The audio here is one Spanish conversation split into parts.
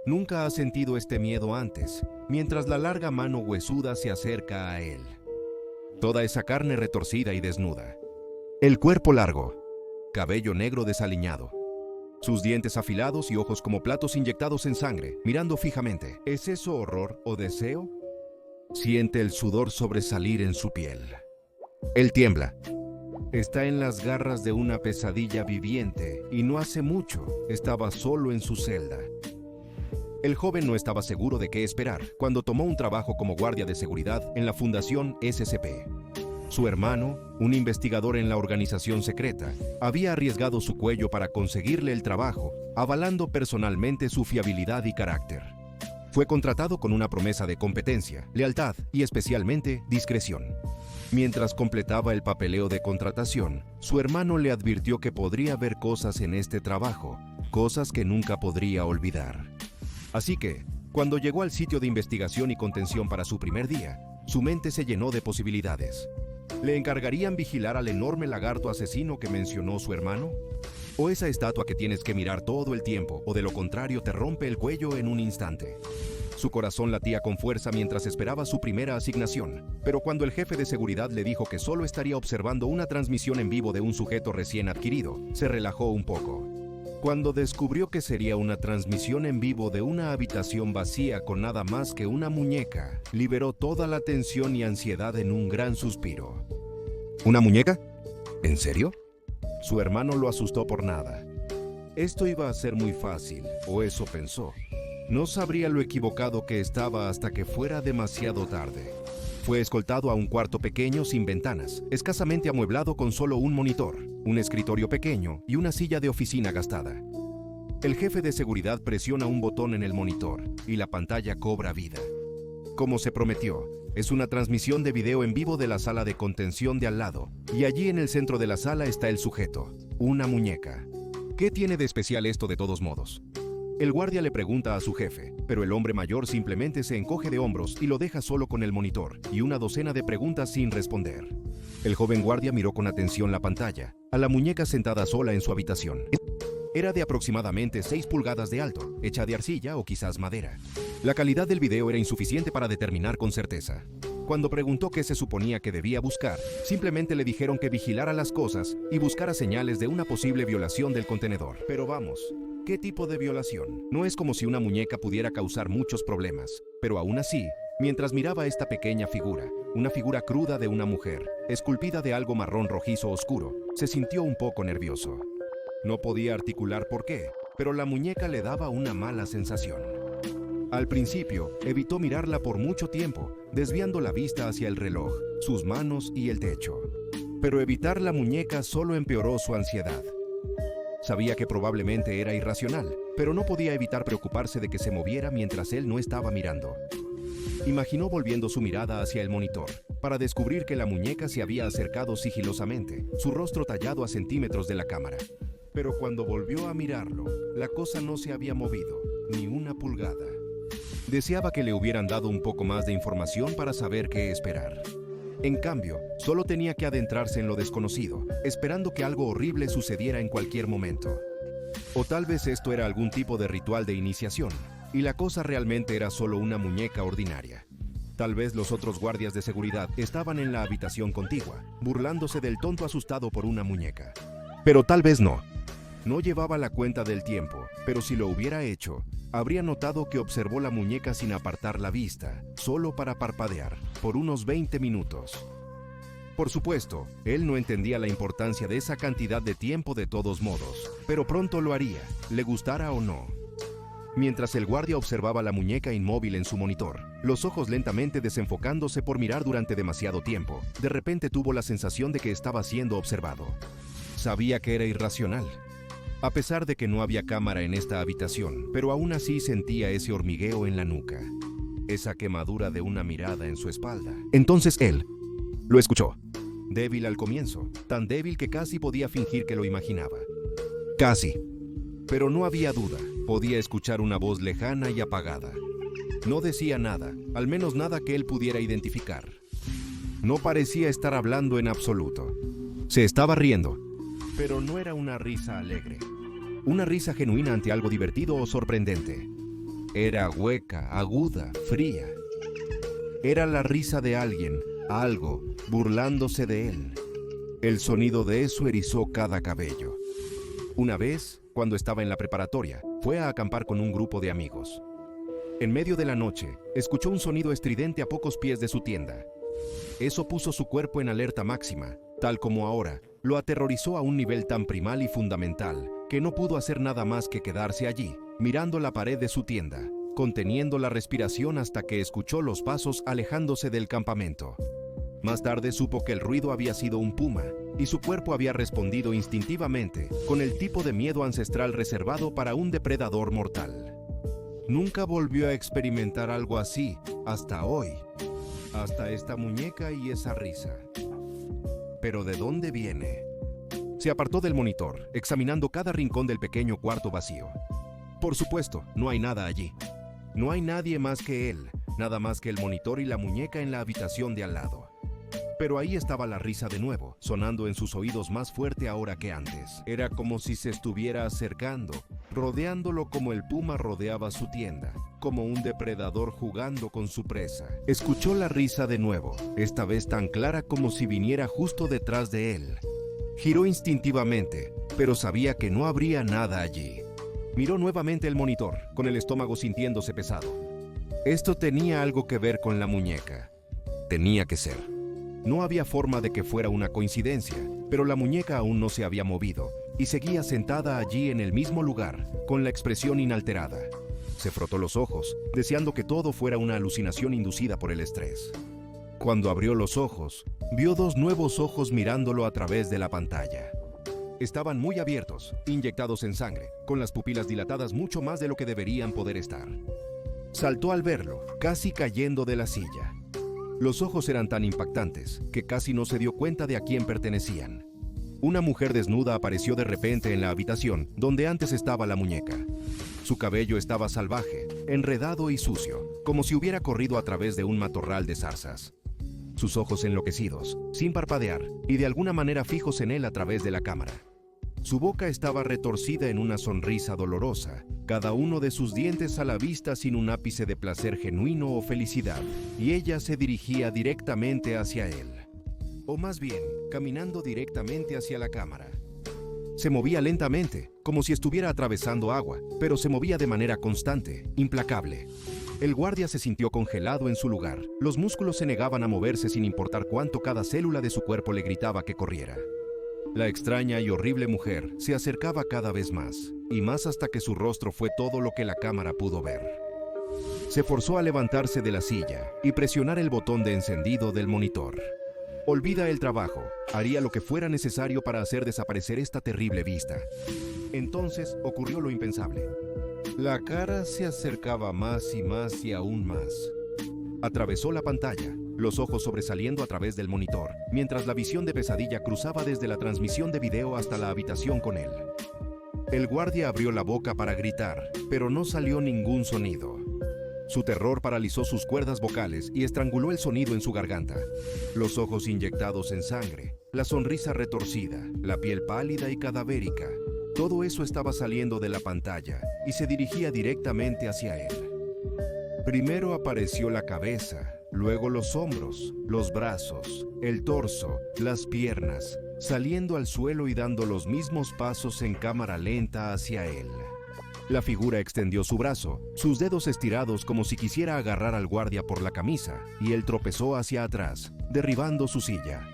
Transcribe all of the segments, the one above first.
Nunca ha sentido este miedo antes, mientras la larga mano huesuda se acerca a él. Toda esa carne retorcida y desnuda. El cuerpo largo, cabello negro desaliñado. Sus dientes afilados y ojos como platos inyectados en sangre, mirando fijamente. ¿Es eso horror o deseo? Siente el sudor sobresalir en su piel. Él tiembla. Está en las garras de una pesadilla viviente y no hace mucho estaba solo en su celda. El joven no estaba seguro de qué esperar cuando tomó un trabajo como guardia de seguridad en la Fundación SCP. Su hermano, un investigador en la organización secreta, había arriesgado su cuello para conseguirle el trabajo, avalando personalmente su fiabilidad y carácter. Fue contratado con una promesa de competencia, lealtad y especialmente discreción. Mientras completaba el papeleo de contratación, su hermano le advirtió que podría ver cosas en este trabajo, cosas que nunca podría olvidar. Así que, cuando llegó al sitio de investigación y contención para su primer día, su mente se llenó de posibilidades. ¿Le encargarían vigilar al enorme lagarto asesino que mencionó su hermano? ¿O esa estatua que tienes que mirar todo el tiempo, o de lo contrario te rompe el cuello en un instante? Su corazón latía con fuerza mientras esperaba su primera asignación, pero cuando el jefe de seguridad le dijo que solo estaría observando una transmisión en vivo de un sujeto recién adquirido, se relajó un poco. Cuando descubrió que sería una transmisión en vivo de una habitación vacía con nada más que una muñeca, liberó toda la tensión y ansiedad en un gran suspiro. ¿Una muñeca? ¿En serio? Su hermano lo asustó por nada. Esto iba a ser muy fácil, o eso pensó. No sabría lo equivocado que estaba hasta que fuera demasiado tarde. Fue escoltado a un cuarto pequeño sin ventanas, escasamente amueblado con solo un monitor, un escritorio pequeño y una silla de oficina gastada. El jefe de seguridad presiona un botón en el monitor y la pantalla cobra vida. Como se prometió, es una transmisión de video en vivo de la sala de contención de al lado, y allí en el centro de la sala está el sujeto, una muñeca. ¿Qué tiene de especial esto de todos modos? El guardia le pregunta a su jefe, pero el hombre mayor simplemente se encoge de hombros y lo deja solo con el monitor y una docena de preguntas sin responder. El joven guardia miró con atención la pantalla, a la muñeca sentada sola en su habitación. Era de aproximadamente 6 pulgadas de alto, hecha de arcilla o quizás madera. La calidad del video era insuficiente para determinar con certeza. Cuando preguntó qué se suponía que debía buscar, simplemente le dijeron que vigilara las cosas y buscara señales de una posible violación del contenedor. Pero vamos, ¿qué tipo de violación? No es como si una muñeca pudiera causar muchos problemas, pero aún así, mientras miraba esta pequeña figura, una figura cruda de una mujer, esculpida de algo marrón rojizo oscuro, se sintió un poco nervioso. No podía articular por qué, pero la muñeca le daba una mala sensación. Al principio, evitó mirarla por mucho tiempo, desviando la vista hacia el reloj, sus manos y el techo. Pero evitar la muñeca solo empeoró su ansiedad. Sabía que probablemente era irracional, pero no podía evitar preocuparse de que se moviera mientras él no estaba mirando. Imaginó volviendo su mirada hacia el monitor, para descubrir que la muñeca se había acercado sigilosamente, su rostro tallado a centímetros de la cámara. Pero cuando volvió a mirarlo, la cosa no se había movido, ni una pulgada. Deseaba que le hubieran dado un poco más de información para saber qué esperar. En cambio, solo tenía que adentrarse en lo desconocido, esperando que algo horrible sucediera en cualquier momento. O tal vez esto era algún tipo de ritual de iniciación, y la cosa realmente era solo una muñeca ordinaria. Tal vez los otros guardias de seguridad estaban en la habitación contigua, burlándose del tonto asustado por una muñeca. Pero tal vez no. No llevaba la cuenta del tiempo, pero si lo hubiera hecho, habría notado que observó la muñeca sin apartar la vista, solo para parpadear, por unos 20 minutos. Por supuesto, él no entendía la importancia de esa cantidad de tiempo de todos modos, pero pronto lo haría, le gustara o no. Mientras el guardia observaba la muñeca inmóvil en su monitor, los ojos lentamente desenfocándose por mirar durante demasiado tiempo, de repente tuvo la sensación de que estaba siendo observado. Sabía que era irracional. A pesar de que no había cámara en esta habitación, pero aún así sentía ese hormigueo en la nuca, esa quemadura de una mirada en su espalda. Entonces él lo escuchó. Débil al comienzo, tan débil que casi podía fingir que lo imaginaba. Casi. Pero no había duda, podía escuchar una voz lejana y apagada. No decía nada, al menos nada que él pudiera identificar. No parecía estar hablando en absoluto. Se estaba riendo. Pero no era una risa alegre, una risa genuina ante algo divertido o sorprendente. Era hueca, aguda, fría. Era la risa de alguien, algo, burlándose de él. El sonido de eso erizó cada cabello. Una vez, cuando estaba en la preparatoria, fue a acampar con un grupo de amigos. En medio de la noche, escuchó un sonido estridente a pocos pies de su tienda. Eso puso su cuerpo en alerta máxima, tal como ahora, lo aterrorizó a un nivel tan primal y fundamental que no pudo hacer nada más que quedarse allí, mirando la pared de su tienda, conteniendo la respiración hasta que escuchó los pasos alejándose del campamento. Más tarde supo que el ruido había sido un puma, y su cuerpo había respondido instintivamente con el tipo de miedo ancestral reservado para un depredador mortal. Nunca volvió a experimentar algo así, hasta hoy. Hasta esta muñeca y esa risa. ¿Pero de dónde viene? Se apartó del monitor, examinando cada rincón del pequeño cuarto vacío. Por supuesto, no hay nada allí. No hay nadie más que él, nada más que el monitor y la muñeca en la habitación de al lado. Pero ahí estaba la risa de nuevo, sonando en sus oídos más fuerte ahora que antes. Era como si se estuviera acercando, rodeándolo como el puma rodeaba su tienda, como un depredador jugando con su presa. Escuchó la risa de nuevo, esta vez tan clara como si viniera justo detrás de él. Giró instintivamente, pero sabía que no habría nada allí. Miró nuevamente el monitor, con el estómago sintiéndose pesado. Esto tenía algo que ver con la muñeca. Tenía que ser. No había forma de que fuera una coincidencia, pero la muñeca aún no se había movido y seguía sentada allí en el mismo lugar, con la expresión inalterada. Se frotó los ojos, deseando que todo fuera una alucinación inducida por el estrés. Cuando abrió los ojos, vio dos nuevos ojos mirándolo a través de la pantalla. Estaban muy abiertos, inyectados en sangre, con las pupilas dilatadas mucho más de lo que deberían poder estar. Saltó al verlo, casi cayendo de la silla. Los ojos eran tan impactantes que casi no se dio cuenta de a quién pertenecían. Una mujer desnuda apareció de repente en la habitación donde antes estaba la muñeca. Su cabello estaba salvaje, enredado y sucio, como si hubiera corrido a través de un matorral de zarzas. Sus ojos enloquecidos, sin parpadear, y de alguna manera fijos en él a través de la cámara. Su boca estaba retorcida en una sonrisa dolorosa, cada uno de sus dientes a la vista sin un ápice de placer genuino o felicidad, y ella se dirigía directamente hacia él. O más bien, caminando directamente hacia la cámara. Se movía lentamente, como si estuviera atravesando agua, pero se movía de manera constante, implacable. El guardia se sintió congelado en su lugar. Los músculos se negaban a moverse sin importar cuánto cada célula de su cuerpo le gritaba que corriera. La extraña y horrible mujer se acercaba cada vez más, y más hasta que su rostro fue todo lo que la cámara pudo ver. Se forzó a levantarse de la silla y presionar el botón de encendido del monitor. Olvida el trabajo, haría lo que fuera necesario para hacer desaparecer esta terrible vista. Entonces ocurrió lo impensable. La cara se acercaba más y aún más. Atravesó la pantalla, los ojos sobresaliendo a través del monitor, mientras la visión de pesadilla cruzaba desde la transmisión de video hasta la habitación con él. El guardia abrió la boca para gritar, pero no salió ningún sonido. Su terror paralizó sus cuerdas vocales y estranguló el sonido en su garganta. Los ojos inyectados en sangre, la sonrisa retorcida, la piel pálida y cadavérica. Todo eso estaba saliendo de la pantalla y se dirigía directamente hacia él. Primero apareció la cabeza, luego los hombros, los brazos, el torso, las piernas, saliendo al suelo y dando los mismos pasos en cámara lenta hacia él. La figura extendió su brazo, sus dedos estirados como si quisiera agarrar al guardia por la camisa, y él tropezó hacia atrás, derribando su silla.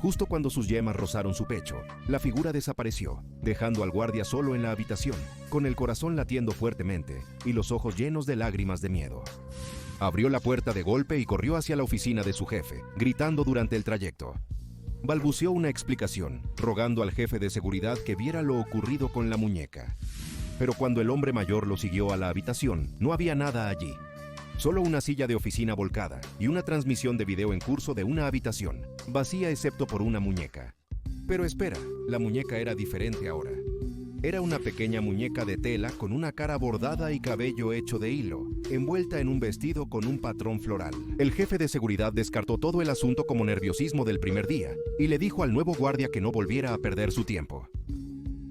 Justo cuando sus yemas rozaron su pecho, la figura desapareció, dejando al guardia solo en la habitación, con el corazón latiendo fuertemente y los ojos llenos de lágrimas de miedo. Abrió la puerta de golpe y corrió hacia la oficina de su jefe, gritando durante el trayecto. Balbuceó una explicación, rogando al jefe de seguridad que viera lo ocurrido con la muñeca. Pero cuando el hombre mayor lo siguió a la habitación, no había nada allí. Solo una silla de oficina volcada y una transmisión de video en curso de una habitación, vacía excepto por una muñeca. Pero espera, la muñeca era diferente ahora. Era una pequeña muñeca de tela con una cara bordada y cabello hecho de hilo, envuelta en un vestido con un patrón floral. El jefe de seguridad descartó todo el asunto como nerviosismo del primer día y le dijo al nuevo guardia que no volviera a perder su tiempo.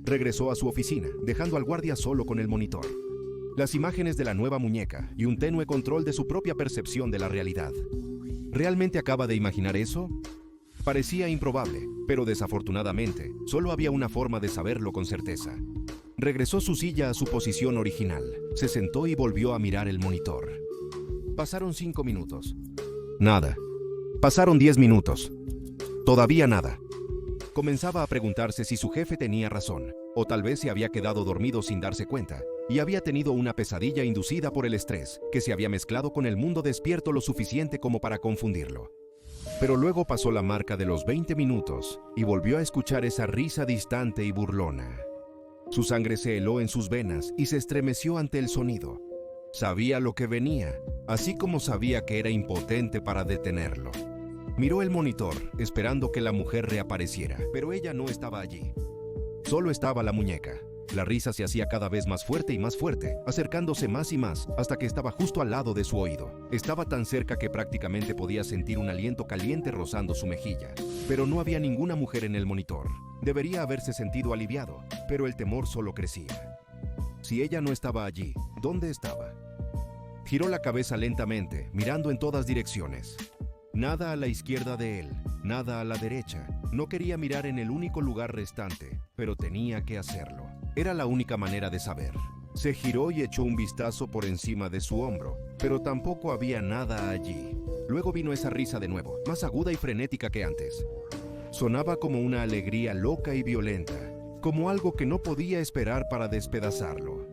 Regresó a su oficina, dejando al guardia solo con el monitor. las imágenes de la nueva muñeca y un tenue control de su propia percepción de la realidad. ¿Realmente acaba de imaginar eso? Parecía improbable, pero desafortunadamente, solo había una forma de saberlo con certeza. Regresó su silla a su posición original, se sentó y volvió a mirar el monitor. Pasaron 5 minutos. Nada. Pasaron 10 minutos. Todavía nada. Comenzaba a preguntarse si su jefe tenía razón, o tal vez se había quedado dormido sin darse cuenta, y había tenido una pesadilla inducida por el estrés, que se había mezclado con el mundo despierto lo suficiente como para confundirlo. Pero luego pasó la marca de los 20 minutos, y volvió a escuchar esa risa distante y burlona. Su sangre se heló en sus venas y se estremeció ante el sonido. Sabía lo que venía, así como sabía que era impotente para detenerlo. Miró el monitor, esperando que la mujer reapareciera, pero ella no estaba allí. Solo estaba la muñeca. La risa se hacía cada vez más fuerte y más fuerte, acercándose más y más, hasta que estaba justo al lado de su oído. Estaba tan cerca que prácticamente podía sentir un aliento caliente rozando su mejilla. Pero no había ninguna mujer en el monitor. Debería haberse sentido aliviado, pero el temor solo crecía. Si ella no estaba allí, ¿dónde estaba? Giró la cabeza lentamente, mirando en todas direcciones. Nada a la izquierda de él, nada a la derecha. No quería mirar en el único lugar restante, pero tenía que hacerlo. Era la única manera de saber. Se giró y echó un vistazo por encima de su hombro, pero tampoco había nada allí. Luego vino esa risa de nuevo, más aguda y frenética que antes. Sonaba como una alegría loca y violenta, como algo que no podía esperar para despedazarlo.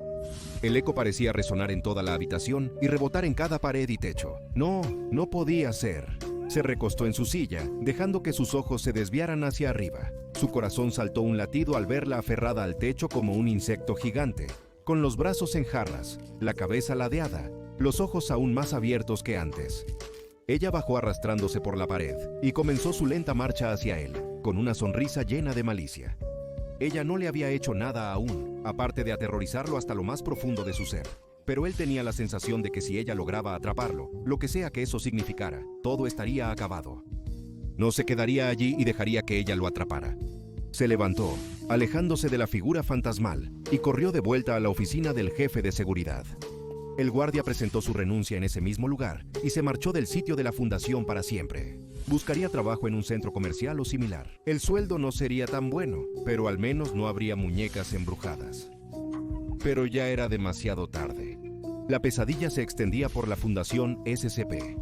El eco parecía resonar en toda la habitación y rebotar en cada pared y techo. No podía ser. Se recostó en su silla, dejando que sus ojos se desviaran hacia arriba. Su corazón saltó un latido al verla aferrada al techo como un insecto gigante, con los brazos en jarras, la cabeza ladeada, los ojos aún más abiertos que antes. Ella bajó arrastrándose por la pared y comenzó su lenta marcha hacia él, con una sonrisa llena de malicia. Ella no le había hecho nada aún, aparte de aterrorizarlo hasta lo más profundo de su ser. Pero él tenía la sensación de que si ella lograba atraparlo, lo que sea que eso significara, todo estaría acabado. No se quedaría allí y dejaría que ella lo atrapara. Se levantó, alejándose de la figura fantasmal, y corrió de vuelta a la oficina del jefe de seguridad. El guardia presentó su renuncia en ese mismo lugar y se marchó del sitio de la fundación para siempre. Buscaría trabajo en un centro comercial o similar. El sueldo no sería tan bueno, pero al menos no habría muñecas embrujadas. Pero ya era demasiado tarde. La pesadilla se extendía por la Fundación SCP.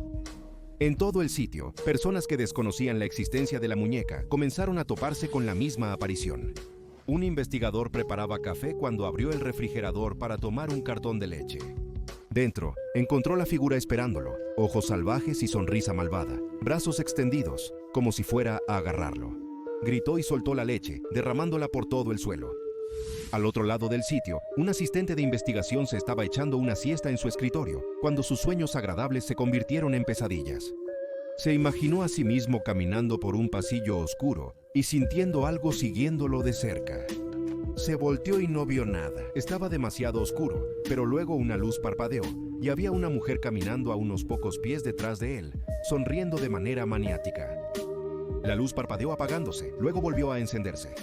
En todo el sitio, personas que desconocían la existencia de la muñeca comenzaron a toparse con la misma aparición. Un investigador preparaba café cuando abrió el refrigerador para tomar un cartón de leche. Dentro, encontró la figura esperándolo, ojos salvajes y sonrisa malvada, brazos extendidos, como si fuera a agarrarlo. Gritó y soltó la leche, derramándola por todo el suelo. Al otro lado del sitio, un asistente de investigación se estaba echando una siesta en su escritorio, cuando sus sueños agradables se convirtieron en pesadillas. Se imaginó a sí mismo caminando por un pasillo oscuro y sintiendo algo siguiéndolo de cerca. Se volteó y no vio nada. Estaba demasiado oscuro, pero luego una luz parpadeó y había una mujer caminando a unos pocos pies detrás de él, sonriendo de manera maniática. La luz parpadeó apagándose, luego volvió a encenderse.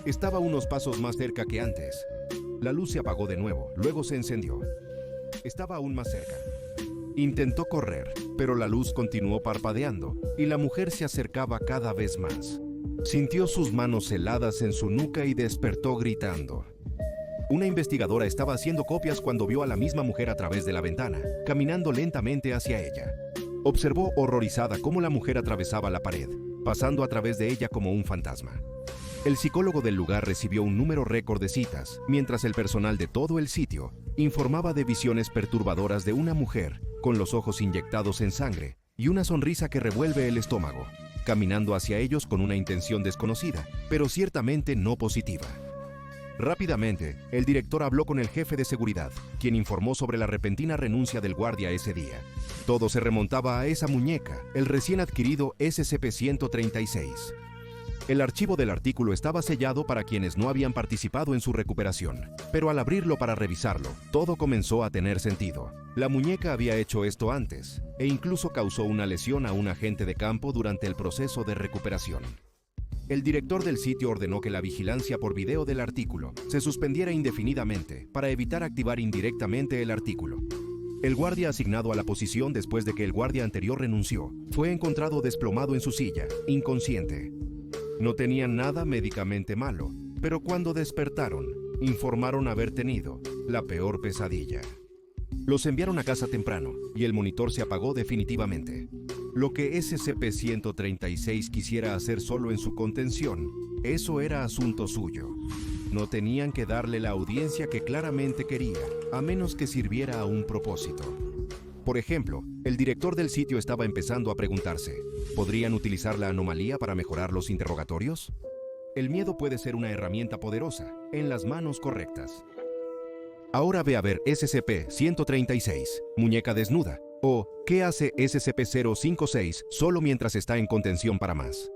Estaba unos pasos más cerca que antes. La luz se apagó de nuevo, luego se encendió. Estaba aún más cerca. Intentó correr, pero la luz continuó parpadeando y la mujer se acercaba cada vez más. Sintió sus manos heladas en su nuca y despertó gritando. Una investigadora estaba haciendo copias cuando vio a la misma mujer a través de la ventana, caminando lentamente hacia ella. Observó horrorizada cómo la mujer atravesaba la pared, pasando a través de ella como un fantasma. El psicólogo del lugar recibió un número récord de citas, mientras el personal de todo el sitio informaba de visiones perturbadoras de una mujer con los ojos inyectados en sangre y una sonrisa que revuelve el estómago, caminando hacia ellos con una intención desconocida, pero ciertamente no positiva. Rápidamente, el director habló con el jefe de seguridad, quien informó sobre la repentina renuncia del guardia ese día. Todo se remontaba a esa muñeca, el recién adquirido SCP-136. El archivo del artículo estaba sellado para quienes no habían participado en su recuperación, pero al abrirlo para revisarlo, todo comenzó a tener sentido. La muñeca había hecho esto antes, e incluso causó una lesión a un agente de campo durante el proceso de recuperación. El director del sitio ordenó que la vigilancia por video del artículo se suspendiera indefinidamente para evitar activar indirectamente el artículo. El guardia asignado a la posición después de que el guardia anterior renunció fue encontrado desplomado en su silla, inconsciente. No tenían nada médicamente malo, pero cuando despertaron, informaron haber tenido la peor pesadilla. Los enviaron a casa temprano y el monitor se apagó definitivamente. Lo que SCP-136 quisiera hacer solo en su contención, eso era asunto suyo. No tenían que darle la audiencia que claramente quería, a menos que sirviera a un propósito. Por ejemplo, el director del sitio estaba empezando a preguntarse, ¿podrían utilizar la anomalía para mejorar los interrogatorios? El miedo puede ser una herramienta poderosa, en las manos correctas. Ahora ve a ver SCP-136, muñeca desnuda, o ¿qué hace SCP-056 solo mientras está en contención para más?